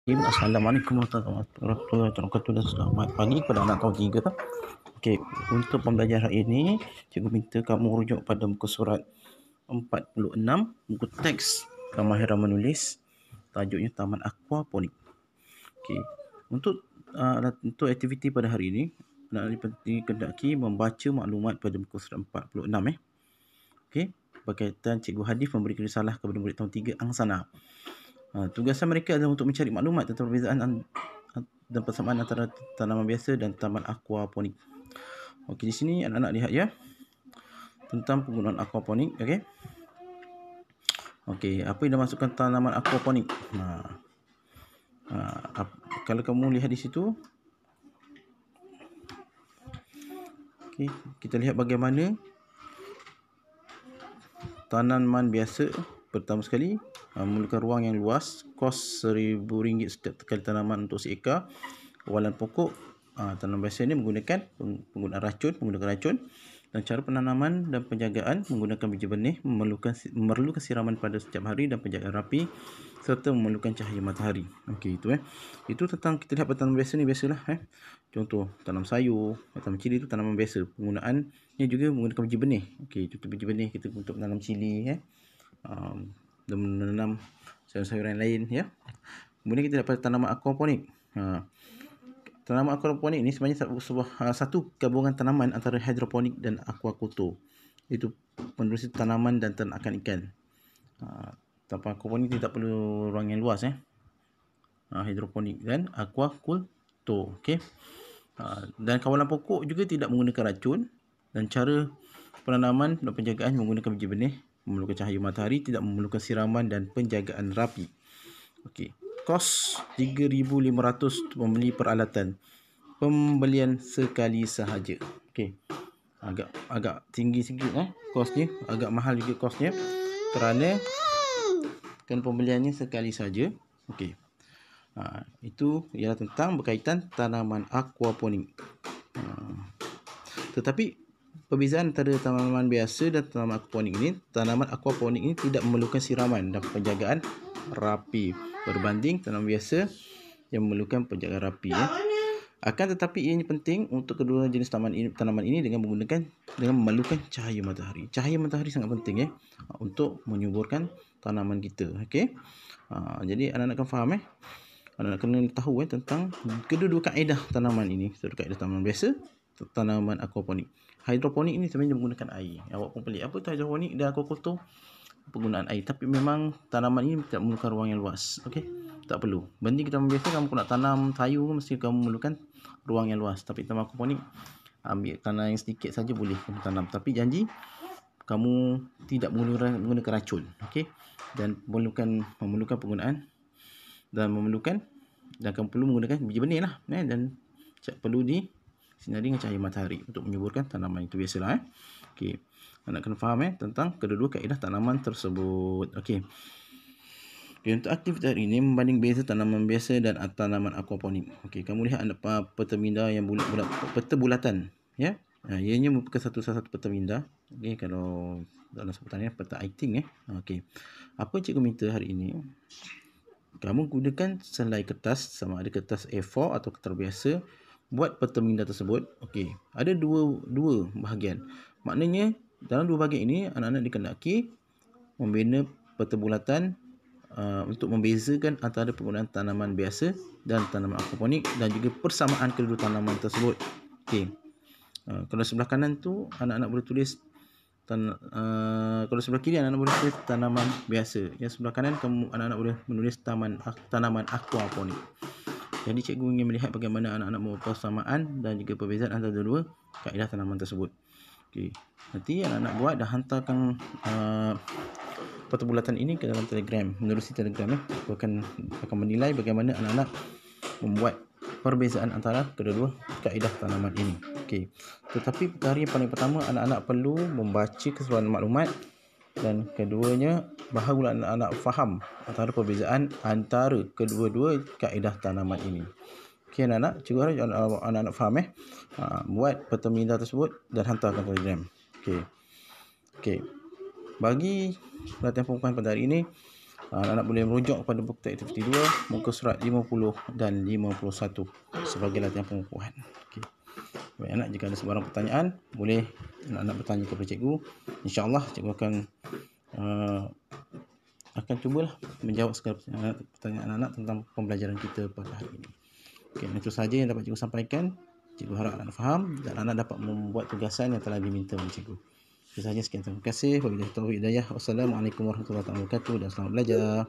Assalamualaikum warahmatullahi wabarakatuh dan selamat pagi kepada anak tahun 3. Okey, untuk pembelajaran hari ini, cikgu minta kamu rujuk pada muka surat 46, buku teks kemahiran menulis, tajuknya Taman Aquaponik. Okey, untuk aktiviti pada hari ini, anak-anak dikendaki membaca maklumat pada muka surat 46. Okey, berkaitan Cikgu Hadif memberi risalah kepada murid tahun 3 angsana. Tugasan mereka adalah untuk mencari maklumat tentang perbezaan dan persamaan antara tanaman biasa dan taman aquaponik. Okey, di sini anak-anak lihat ya, tentang penggunaan aquaponik. Okey, apa yang dimasukkan tanaman aquaponik? Kalau kamu lihat di situ, okey, kita lihat bagaimana tanaman biasa. Pertama sekali, memerlukan ruang yang luas, kos RM1,000 setiap kali tanaman untuk seekar. Awalan pokok, tanaman biasa ini menggunakan menggunakan racun, dan cara penanaman dan penjagaan menggunakan biji benih, memerlukan siraman pada setiap hari dan penjagaan rapi, serta memerlukan cahaya matahari. Okey, itu tentang kita lihat tanaman biasa ni biasalah. Contoh tanam sayur, tanam cili itu tanaman biasa. Penggunaannya juga menggunakan biji benih. Okey, contoh biji benih kita untuk menanam cili dan menanam sayur-sayuran lain ya. Kemudian kita dapat tanaman aquaponik. Tanaman aquaponik ini sebenarnya satu gabungan tanaman antara hidroponik dan aquaculture. Itu penerusi tanaman dan ternakan ikan. Tanaman aquaponik tidak perlu ruang yang luas hidroponik dan aquaculture. Okey. Dan kawalan pokok juga tidak menggunakan racun, dan cara penanaman dan penjagaan menggunakan biji benih, memerlukan cahaya matahari, tidak memerlukan siraman dan penjagaan rapi. Okey. Kos RM3,500 untuk membeli peralatan. Pembelian sekali sahaja. Okey. Agak tinggi sikit kosnya, agak mahal juga kosnya kerana pembeliannya sekali saja. Okey. Itu ialah tentang berkaitan tanaman aquaponik. Tetapi perbezaan antara tanaman biasa dan tanaman aquaponik ini, tanaman aquaponik ini tidak memerlukan siraman dan penjagaan rapi berbanding tanaman biasa yang memerlukan penjagaan rapi. Akan tetapi ianya penting untuk kedua jenis tanaman ini dengan memerlukan cahaya matahari. Cahaya matahari sangat penting untuk menyuburkan tanaman kita. Okey. Jadi anak-anak kena faham anak-anak kena tahu tentang kedua-dua kaedah tanaman ini. Satu kaedah tanaman biasa, tanaman aquaponik. Hidroponik ini sebenarnya menggunakan air. Awak pun pelik, apa tu hidroponik dan aquaculture? Penggunaan air. Tapi memang tanaman ini tidak memerlukan ruang yang luas. Okey, tak perlu. Banding kita biasa, kamu nak tanam sayur mesti kamu memerlukan ruang yang luas. Tapi tanaman aquaponik, ambil tanah yang sedikit saja boleh kamu tanam. Tapi janji kamu tidak menggunakan racun. Okey, dan memerlukan penggunaan dan kamu perlu menggunakan biji benih dan perlu disinari dengan cahaya matahari untuk menyuburkan tanaman itu. Biasalah. Okey, anak kena faham tentang kedua-dua kaedah tanaman tersebut. Okey. Untuk aktiviti hari ini, membanding beza tanaman biasa dan tanaman aquaponik. Okey, kamu lihat ada peta minda yang bulat-bulat, peta bulatan ya. Ianya merupakan salah satu peta minda. Okey, kalau dalam sebutannya peta iting Okey. Apa cikgu minta hari ini? Kamu gunakan selai kertas, sama ada kertas A4 atau kertas biasa, buat peta minda tersebut. Okey, ada dua bahagian. Maknanya dalam dua bahagian ini anak-anak dikendaki membina peta bulatan untuk membezakan antara penggunaan tanaman biasa dan tanaman aquaponik, dan juga persamaan kedua tanaman tersebut. Okey. Kalau sebelah kanan tu anak-anak boleh tulis kalau sebelah kiri anak-anak boleh tulis tanaman biasa. Yang sebelah kanan anak-anak boleh menulis tanaman aquaponik. Jadi cikgu ingin melihat bagaimana anak-anak membuat persamaan dan juga perbezaan antara dua kaedah tanaman tersebut. Okey. Nanti anak-anak buat dan hantarkan peta bulatan ini ke dalam Telegram. Menerusi Telegram Aku akan menilai bagaimana anak-anak membuat perbezaan antara kedua-dua kaedah tanaman ini. Okey. Tetapi perkara yang paling pertama, anak-anak perlu membaca keseluruhan maklumat, dan keduanya bahagilah anak-anak faham antara perbezaan antara kedua-dua kaedah tanaman ini. Okey anak-anak, cikgu harap anak-anak faham buat peta minda tersebut dan hantarkan Telegram. Okey. Bagi latihan permukaan pada hari ini, Anak-anak boleh merujuk kepada buku teks aktiviti 2, muka surat 50 dan 51 sebagai latihan pengukuhan. Okey. Baik anak, jika ada sebarang pertanyaan, boleh anak-anak bertanya kepada cikgu. InsyaAllah cikgu akan cubalah menjawab segala pertanyaan anak-anak tentang pembelajaran kita pada hari ini. Okey, itu sahaja yang dapat cikgu sampaikan. Cikgu harap anak faham dan anak dapat membuat tugasan yang telah diminta oleh cikgu. Itu sahaja, sekian, terima kasih. Wabillahi taufiq hidayah. Wassalamualaikum warahmatullahi wabarakatuh dan selamat belajar.